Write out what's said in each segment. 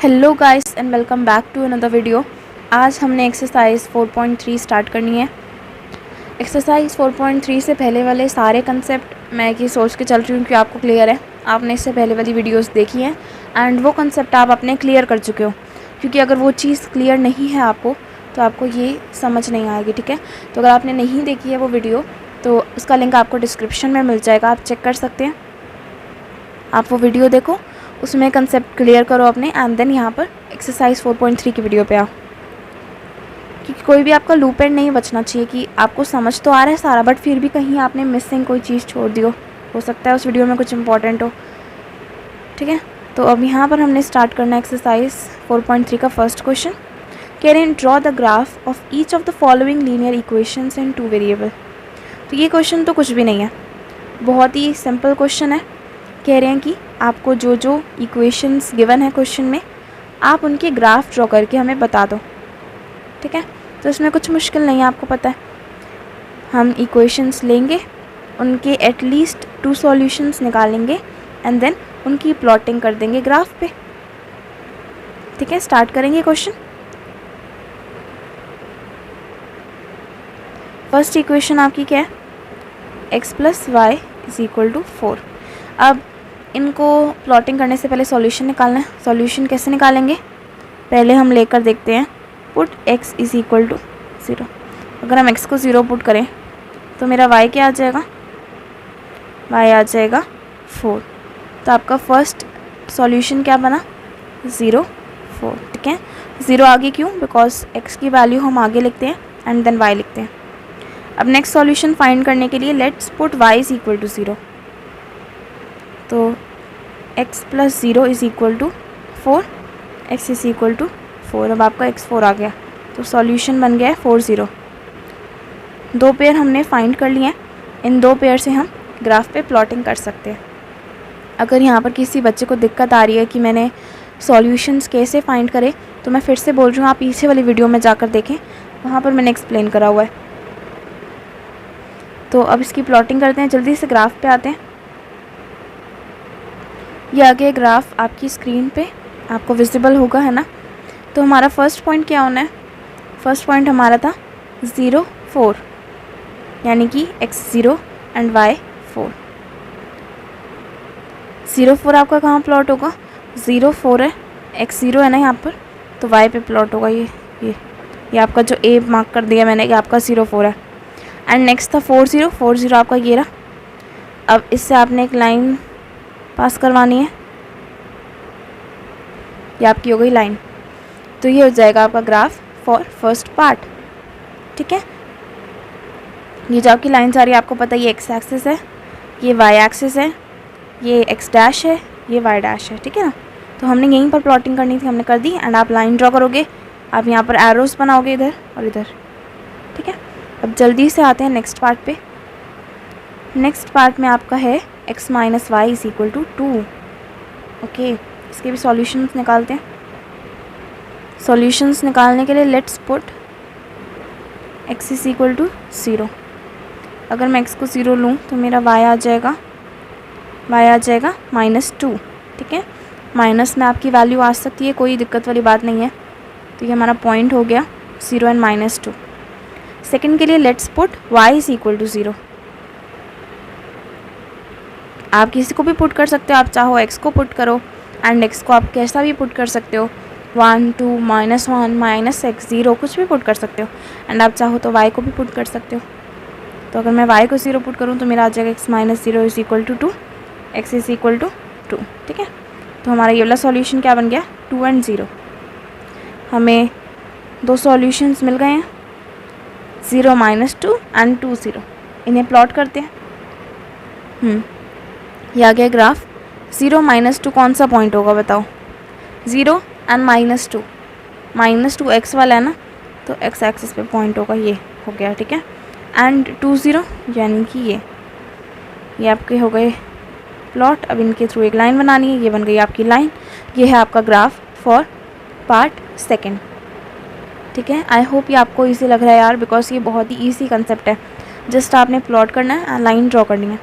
Hello guys and welcome back to another video. आज हमने exercise 4.3 start करनी है। एक्सरसाइज 4.3 से पहले वाले सारे कंसेप्ट मैं ये सोच के चल रही हूँ कि आपको क्लियर है। आपने इससे पहले वाली वीडियोस देखी हैं एंड वो कंसेप्ट आप अपने क्लियर कर चुके हो, क्योंकि अगर वो चीज़ क्लियर नहीं है आपको तो आपको ये समझ नहीं आएगी। ठीक है, तो अगर आपने नहीं देखी है वो वीडियो तो उसका लिंक आपको डिस्क्रिप्शन में मिल जाएगा, आप चेक कर सकते हैं। आप वो वीडियो देखो, उसमें कंसेप्ट क्लियर करो अपने एंड देन यहाँ पर एक्सरसाइज 4.3 की वीडियो पे आओ, क्योंकि कोई भी आपका लूप एंड नहीं बचना चाहिए कि आपको समझ तो आ रहा है सारा बट फिर भी कहीं आपने मिसिंग कोई चीज़ छोड़ दी हो सकता है उस वीडियो में कुछ इंपॉर्टेंट हो। ठीक है, तो अब यहाँ पर हमने स्टार्ट करना है एक्सरसाइज 4.3 का first question. Can draw the graph of each of the following linear equations in 2 variable. तो ये क्वेश्चन तो कुछ भी नहीं है, बहुत ही सिंपल क्वेश्चन है। कह रहे हैं कि आपको जो जो इक्वेशंस गिवन है क्वेश्चन में आप उनके ग्राफ ड्रॉ करके हमें बता दो। ठीक है, तो इसमें कुछ मुश्किल नहीं है, आपको पता है। हम इक्वेशंस लेंगे, उनके एटलीस्ट 2 सॉल्यूशंस निकालेंगे एंड देन उनकी प्लॉटिंग कर देंगे ग्राफ पे। ठीक है, स्टार्ट करेंगे क्वेश्चन। फर्स्ट इक्वेशन आपकी क्या है, x + y = 4। अब इनको प्लॉटिंग करने से पहले सॉल्यूशन निकालना है। सॉल्यूशन कैसे निकालेंगे, पहले हम लेकर देखते हैं। Put x = 0। अगर हम x को 0 पुट करें तो मेरा y क्या आ जाएगा, y आ जाएगा 4। तो आपका फर्स्ट सॉल्यूशन क्या बना, 0 4। ठीक है, 0 आगे क्यों, बिकॉज x की वैल्यू हम आगे लिखते हैं एंड देन y लिखते हैं। अब नेक्स्ट सॉल्यूशन फाइंड करने के लिए लेट्स पुट y = 0। तो x + 0 = 4, x = 4। अब आपका x 4 आ गया, तो सॉल्यूशन बन गया है 4 0। 2 पेयर हमने फाइंड कर लिए हैं, इन 2 पेयर से हम ग्राफ पे प्लॉटिंग कर सकते हैं। अगर यहाँ पर किसी बच्चे को दिक्कत आ रही है कि मैंने सॉल्यूशंस कैसे फाइंड करें, तो मैं फिर से बोल रही हूँ, आप पीछे वाली वीडियो में जाकर देखें, वहाँ पर मैंने एक्सप्लेन करा हुआ है। तो अब इसकी प्लॉटिंग करते हैं, जल्दी से ग्राफ पे आते हैं। ये आगे ग्राफ आपकी स्क्रीन पे आपको विजिबल होगा, है ना। तो हमारा फर्स्ट पॉइंट क्या होना है, फर्स्ट पॉइंट हमारा था 0 4, यानी कि x 0 एंड y 4। 0 4 आपका कहाँ प्लॉट होगा, 0 4 है, x 0 है ना यहाँ पर, तो y पे प्लॉट होगा। ये आपका जो a मार्क कर दिया मैंने कि आपका 0 4 है। एंड नेक्स्ट था 4 0 4 0 आपका ये रहा। अब इससे आपने एक लाइन पास करवानी है, ये आपकी हो गई लाइन। तो ये हो जाएगा आपका ग्राफ फॉर फर्स्ट पार्ट। ठीक है, ये जो आपकी लाइन आ रही है आपको पता है ये x एक्सिस है, ये y एक्सिस है, ये x डैश है, ये y डैश है। ठीक है ना, तो हमने यहीं पर प्लॉटिंग करनी थी, हमने कर दी। एंड आप लाइन ड्रॉ करोगे, आप यहाँ पर एरोस बनाओगे इधर और इधर। ठीक है, अब जल्दी से आते हैं नेक्स्ट पार्ट पे। नेक्स्ट पार्ट में आपका है x - y = 2। ओके, इसके भी सॉल्यूशंस निकालते हैं। सॉल्यूशंस निकालने के लिए लेट्स पुट x = 0। अगर मैं x को 0 लूँ तो मेरा y आ जाएगा -2। ठीक है, माइनस में आपकी वैल्यू आ सकती है, कोई दिक्कत वाली बात नहीं है। तो ये हमारा पॉइंट हो गया 0 एंड -2। सेकंड के लिए लेट्स पुट y = 0। आप किसी को भी पुट कर सकते हो, आप चाहो x को पुट करो एंड x को आप कैसा भी पुट कर सकते हो, 1 2 -1 -x 0 कुछ भी पुट कर सकते हो। एंड आप चाहो तो y को भी पुट कर सकते हो। तो अगर मैं y को 0 पुट करूँ तो मेरा आ जाएगा x - 0 = 2, x = 2। ठीक है, तो हमारा ये वाला सॉल्यूशन क्या बन गया, 2 एंड 0। हमें 2 सॉल्यूशंस मिल गए हैं, 0 -2 एंड 2 0। इन्हें प्लॉट करते हैं। ये आ गया ग्राफ। 0 -2 कौन सा पॉइंट होगा बताओ, 0 एंड -2 -2 x वाला है ना, तो x एक्सिस पे पॉइंट होगा, ये हो गया। ठीक है, एंड 2 0 यानी कि ये आपके हो गए प्लॉट। अब इनके थ्रू एक लाइन बनानी है, ये बन गई आपकी लाइन। ये है आपका ग्राफ फॉर पार्ट सेकेंड। ठीक है, आई होप ये आपको ईजी लग रहा है यार, बिकॉज ये बहुत ही ईजी कंसेप्ट है। जस्ट आपने प्लॉट करना है, लाइन ड्रॉ करनी है।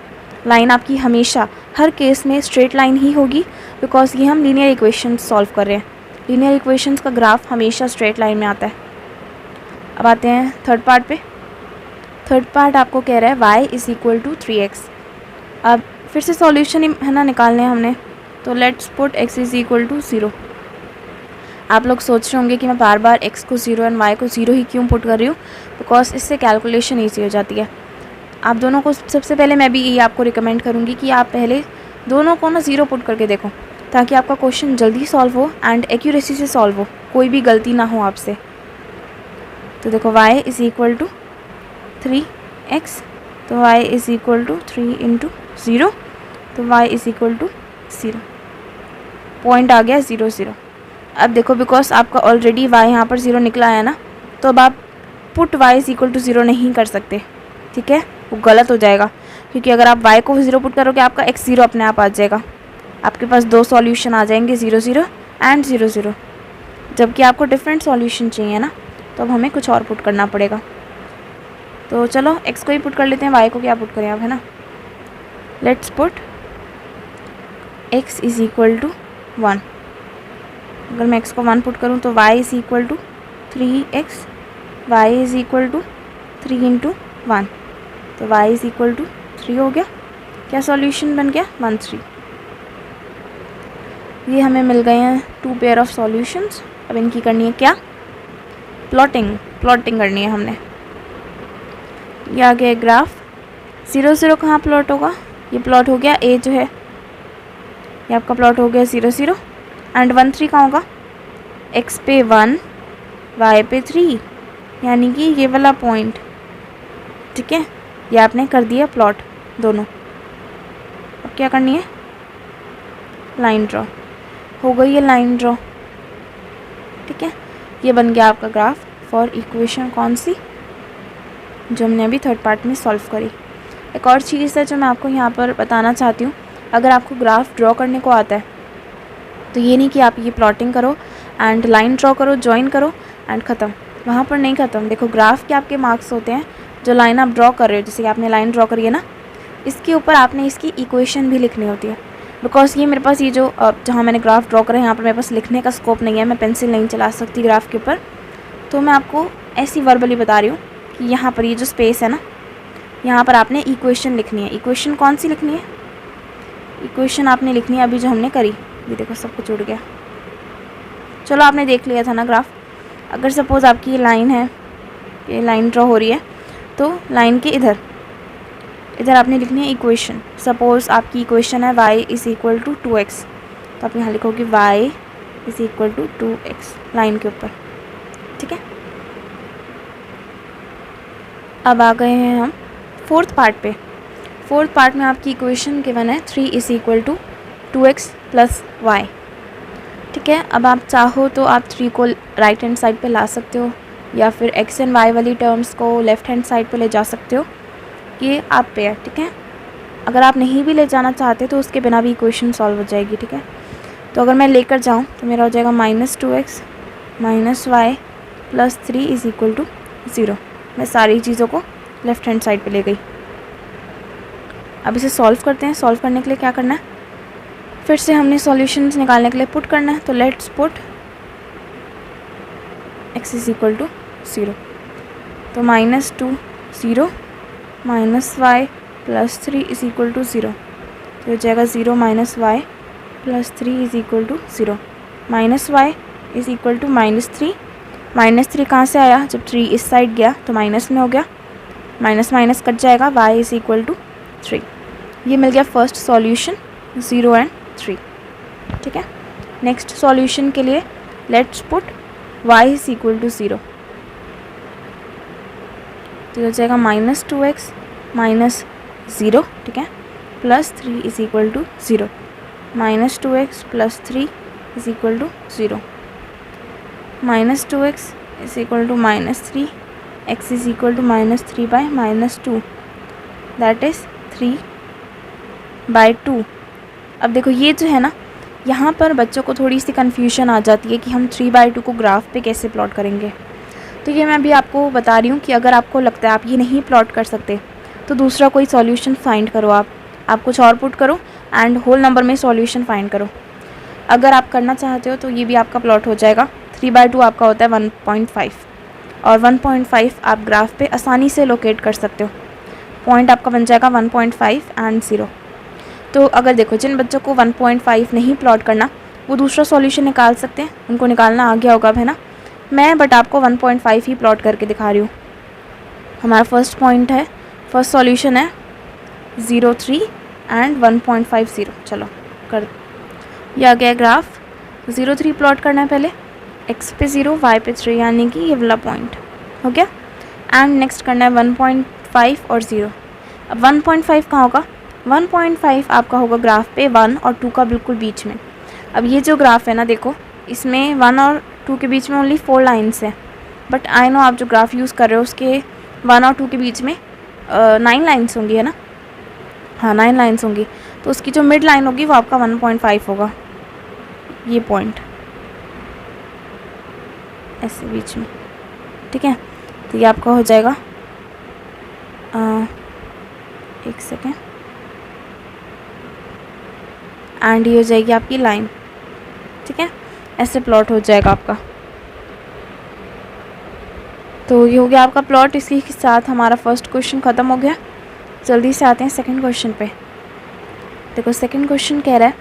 लाइन आपकी हमेशा हर केस में स्ट्रेट लाइन ही होगी, बिकॉज ये हम लीनियर इक्वेशन सॉल्व कर रहे हैं। लीनियर इक्वेशंस का ग्राफ हमेशा स्ट्रेट लाइन में आता है। अब आते हैं थर्ड पार्ट पे। थर्ड पार्ट आपको कह रहा है y is equal to 3x। अब फिर से सॉल्यूशन है ना निकालने हैं हमने, तो let's put x is equal to 0। आप लोग सोच रहे होंगे कि मैं बार बार x को 0 एंड y को 0 ही क्यों पुट कर रही हूँ, बिकॉज इससे कैलकुलेशन ईजी हो जाती है। आप दोनों को सबसे पहले मैं भी ये आपको रिकमेंड करूँगी कि आप पहले दोनों को ना 0 पुट करके देखो, ताकि आपका क्वेश्चन जल्दी सॉल्व हो एंड एक्यूरेसी से सॉल्व हो, कोई भी गलती ना हो आपसे। तो देखो y is equal to 3x, तो y is equal to 3 into 0, तो y is equal to 0। Point आ गया 0 0। अब देखो बिकॉज आपका ऑलरेडी y यहाँ पर 0 निकला है ना, तो अब आप put y is equal to 0 नहीं कर सकते, ठीक है, वो गलत हो जाएगा। क्योंकि अगर आप y को 0 पुट करोगे आपका x 0 अपने आप आ जाएगा। आपके पास दो सॉल्यूशन आ जाएंगे, 0 0 एंड 0 0। जबकि आपको डिफरेंट सॉल्यूशन चाहिए ना, तो अब हमें कुछ और पुट करना पड़ेगा। तो चलो x को ही पुट कर लेते हैं, y को क्या पुट करें अब, है ना। Let's put x is equal to 1। अगर मैं x को 1 पुट करूँ तो y is equal to 3x, y is equal to 3 into 1, तो y इज़ इक्वल टू 3 हो गया। क्या सॉल्यूशन बन गया, 1 3। ये हमें मिल गए हैं 2 पेयर ऑफ सॉल्यूशंस। अब इनकी करनी है क्या, प्लॉटिंग करनी है हमने। ये आ गया ग्राफ। 0 0 कहाँ प्लॉट होगा, ये प्लॉट हो गया a जो है, ये आपका प्लॉट हो गया 0 0 एंड 1 3 कहाँ होगा, x पे 1 y पे 3, यानी कि ये वाला पॉइंट, ठीक है। ये आपने कर दिया प्लॉट दोनों। अब क्या करनी है, लाइन ड्रॉ। हो गई ये लाइन ड्रॉ, ठीक है। ये बन गया आपका ग्राफ फॉर इक्वेशन कौन सी, जो हमने अभी थर्ड पार्ट में सॉल्व करी। एक और चीज़ है जो मैं आपको यहाँ पर बताना चाहती हूँ, अगर आपको ग्राफ ड्रॉ करने को आता है तो ये नहीं कि आप ये प्लॉटिंग करो एंड लाइन ड्रॉ करो, जॉइन करो एंड ख़त्म, वहाँ पर नहीं ख़त्म। देखो ग्राफ के आपके मार्क्स होते हैं, जो लाइन आप ड्रॉ कर रहे हो, जैसे कि आपने लाइन ड्रॉ करी है ना, इसके ऊपर आपने इसकी इक्वेशन भी लिखनी होती है। बिकॉज ये मेरे पास ये जो जहाँ मैंने ग्राफ ड्रॉ करा है, यहाँ पर मेरे पास लिखने का स्कोप नहीं है, मैं पेंसिल नहीं चला सकती ग्राफ के ऊपर, तो मैं आपको ऐसी वर्बली बता रही हूँ कि यहाँ पर ये जो स्पेस है ना, यहाँ पर आपने इक्वेशन लिखनी है। इक्वेशन कौन सी लिखनी है, इक्वेशन आपने लिखनी है अभी जो हमने करी। ये देखो सब कुछ उड़ गया। चलो आपने देख लिया था ना ग्राफ। अगर सपोज़ आपकी ये लाइन है, ये लाइन ड्रॉ हो रही है, तो लाइन के इधर आपने लिखनी है इक्वेशन। सपोज़ आपकी इक्वेशन है y is equal to 2x, तो आप यहाँ लिखोगे y is equal to 2x line के ऊपर, ठीक है। अब आ गए हैं हम फोर्थ पार्ट पे। फोर्थ पार्ट में आपकी इक्वेशन गिवन है 3 is equal to 2x plus y, ठीक है। अब आप चाहो तो आप 3 को राइट हैंड साइड पे ला सकते हो, या फिर x एंड y वाली टर्म्स को लेफ़्ट हैंड साइड पे ले जा सकते हो, ये आप पे है, ठीक है। अगर आप नहीं भी ले जाना चाहते तो उसके बिना भी इक्वेशन सॉल्व हो जाएगी, ठीक है। तो अगर मैं लेकर जाऊँ तो मेरा हो जाएगा -2x minus y plus 3 is equal to 0। मैं सारी चीज़ों को लेफ़्ट हैंड साइड पे ले गई। अब इसे सॉल्व करते हैं। सॉल्व करने के लिए क्या करना है, फिर से हमने सॉल्यूशंस निकालने के लिए पुट करना है। तो let's put x is equal to 0, तो -2 0 minus y plus 3 is equal to 0, तो हो जाएगा 0 minus y plus 3 is equal to 0। Minus y is equal to -3। -3 कहाँ से आया, जब 3 इस साइड गया तो माइनस में हो गया, माइनस माइनस कट जाएगा, y इज़ इक्वल टू 3। ये मिल गया फर्स्ट सॉल्यूशन 0 एंड 3, ठीक है। नेक्स्ट सॉल्यूशन के लिए let's put y is equal to 0, तो हो जाएगा -2x माइनस 0, ठीक है, plus 3 is equal to 0। -2x plus 3 is equal to 0। -2x is equal to -3, x is equal to -3 by -2, that is 3/2। अब देखो ये जो है ना, यहाँ पर बच्चों को थोड़ी सी कन्फ्यूजन आ जाती है कि हम 3/2 को ग्राफ पे कैसे प्लॉट करेंगे। तो ये मैं अभी आपको बता रही हूँ कि अगर आपको लगता है आप ये नहीं प्लॉट कर सकते तो दूसरा कोई सॉल्यूशन फाइंड करो। आप कुछ और पुट करो एंड होल नंबर में सॉल्यूशन फाइंड करो। अगर आप करना चाहते हो तो ये भी आपका प्लॉट हो जाएगा। 3/2 आपका होता है 1.5 और 1.5 आप ग्राफ पे आसानी से लोकेट कर सकते हो। पॉइंट आपका बन जाएगा 1.5 एंड 0। तो अगर देखो जिन बच्चों को 1.5 नहीं प्लॉट करना वो दूसरा सॉल्यूशन निकाल सकते हैं, उनको निकालना आ गया होगा अब, है ना। मैं बट आपको 1.5 ही प्लॉट करके दिखा रही हूँ। हमारा फर्स्ट पॉइंट है, फर्स्ट सॉल्यूशन है 0.3 एंड 1.50। चलो कर, ये आ गया ग्राफ। 0.3 प्लॉट करना है पहले, x पे 0 y पे 3, यानी कि ये वाला पॉइंट हो गया। एंड नेक्स्ट करना है 1.5 और 0। अब 1.5 कहाँ होगा? 1.5 आपका होगा ग्राफ पे 1 और 2 का बिल्कुल बीच में। अब ये जो ग्राफ है ना, देखो इसमें 1 और 2 के बीच में ओनली 4 लाइन्स है, बट आई नो आप जो ग्राफ यूज़ कर रहे हो उसके 1 और 2 के बीच में 9 लाइन्स होंगी, है ना। हाँ 9 लाइन्स होंगी, तो उसकी जो मिड लाइन होगी वो आपका 1.5 होगा, ये पॉइंट ऐसे बीच में, ठीक है। तो ये आपका हो जाएगा, एक सेकेंड, एंड ये हो जाएगी आपकी लाइन, ठीक है। ऐसे प्लॉट हो जाएगा आपका। तो ये हो गया आपका प्लॉट। इसी के साथ हमारा फर्स्ट क्वेश्चन ख़त्म हो गया। जल्दी से आते हैं सेकंड क्वेश्चन पे। देखो सेकंड क्वेश्चन कह रहा है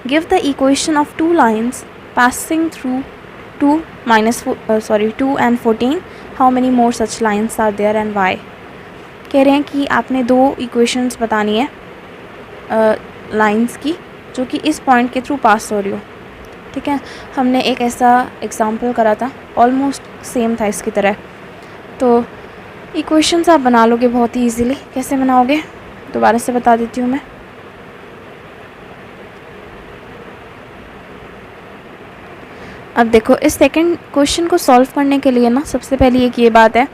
give the equation of 2 lines passing through 2 and 14, how many more such lines are there and why. कह रहे हैं कि आपने 2 इक्वेशंस बतानी है लाइन्स की जो कि इस पॉइंट के थ्रू पास हो रही हो, ठीक है। हमने एक ऐसा एग्जाम्पल करा था, ऑलमोस्ट सेम था इसकी तरह। तो इक्वेशंस आप बना लोगे बहुत ही ईजीली। कैसे बनाओगे दोबारा से बता देती हूँ मैं। अब देखो इस सेकंड क्वेश्चन को सॉल्व करने के लिए ना सबसे पहले एक ये बात है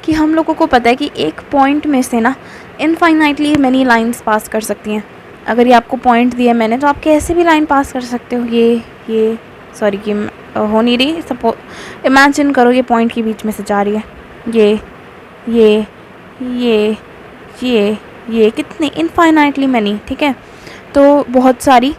कि हम लोगों को पता है कि एक पॉइंट में से ना इनफाइनाइटली मैनी लाइंस पास कर सकती हैं। अगर ये आपको पॉइंट दिया मैंने तो आप कैसे भी लाइन पास कर सकते हो। ये सॉरी कि हो नहीं रही, सपोज इमेजिन करो ये पॉइंट के बीच में से जा रही है, ये कितनी इनफाइनाइटली मैनी, ठीक है। तो बहुत सारी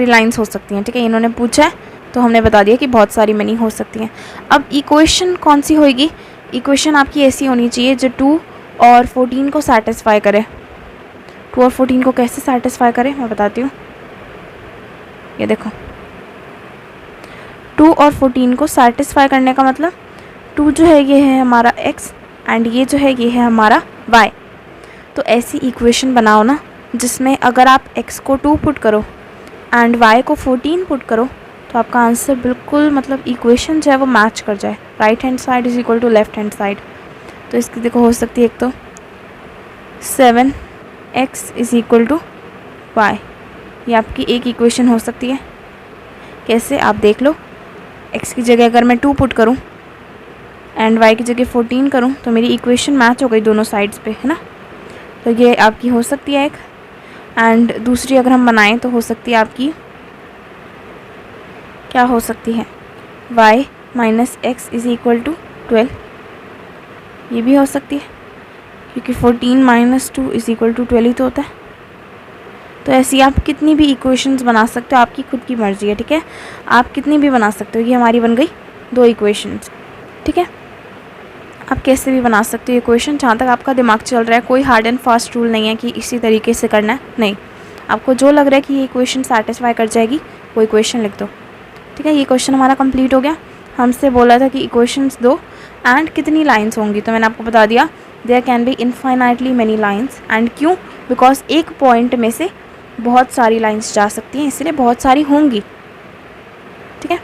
लाइंस हो सकती हैं, ठीक है। इन्होंने पूछा है तो हमने बता दिया कि बहुत सारी मैनी हो सकती हैं। अब इक्वेशन कौन सी होगी? इक्वेशन आपकी ऐसी होनी चाहिए जो 2 और 14 को सेटिस्फाई करे। 2 और 14 को कैसे सेटिस्फाई करे मैं बताती हूँ। ये देखो 2 और 14 को सेटिस्फाई करने का मतलब 2 जो है ये है हमारा x एंड ये जो है ये है हमारा y। तो ऐसी इक्वेशन बनाओ ना जिसमें अगर आप x को 2 पुट करो एंड y को 14 पुट करो तो आपका आंसर बिल्कुल मतलब इक्वेशन जो है वो मैच कर जाए। Right hand side is equal to left hand side. तो इसकी देखो हो सकती है एक तो 7x is equal to y, ये आपकी एक इक्वेशन हो सकती है। कैसे आप देख लो, x की जगह अगर मैं 2 पुट करूं एंड y की जगह 14 करूं तो मेरी इक्वेशन मैच हो गई दोनों साइड्स पे, है ना। तो ये आपकी हो सकती है एक। एंड दूसरी अगर हम बनाएं तो हो सकती है आपकी, क्या हो सकती है, y minus x is equal to 12, ये भी हो सकती है क्योंकि 14 माइनस 2 इज इक्वल टू 12 ही तो होता है। तो ऐसी आप कितनी भी इक्वेशंस बना सकते हो, आपकी खुद की मर्ज़ी है, ठीक है। आप कितनी भी बना सकते हो। ये हमारी बन गई 2 इक्वेशंस, ठीक है। आप कैसे भी बना सकते हो इक्वेशन, जहाँ तक आपका दिमाग चल रहा है। कोई हार्ड एंड फास्ट रूल नहीं है कि इसी तरीके से करना है, नहीं। आपको जो लग रहा है कि ये इक्वेशन सेटिस्फाई कर जाएगी वो इक्वेशन लिख दो, ठीक है। ये क्वेश्चन हमारा कंप्लीट हो गया। हमसे बोला था कि इक्वेशंस दो एंड कितनी लाइंस होंगी, तो मैंने आपको बता दिया there can be infinitely many lines. And क्यों? बिकॉज एक पॉइंट में से बहुत सारी लाइंस जा सकती हैं, इसलिए बहुत सारी होंगी, ठीक है।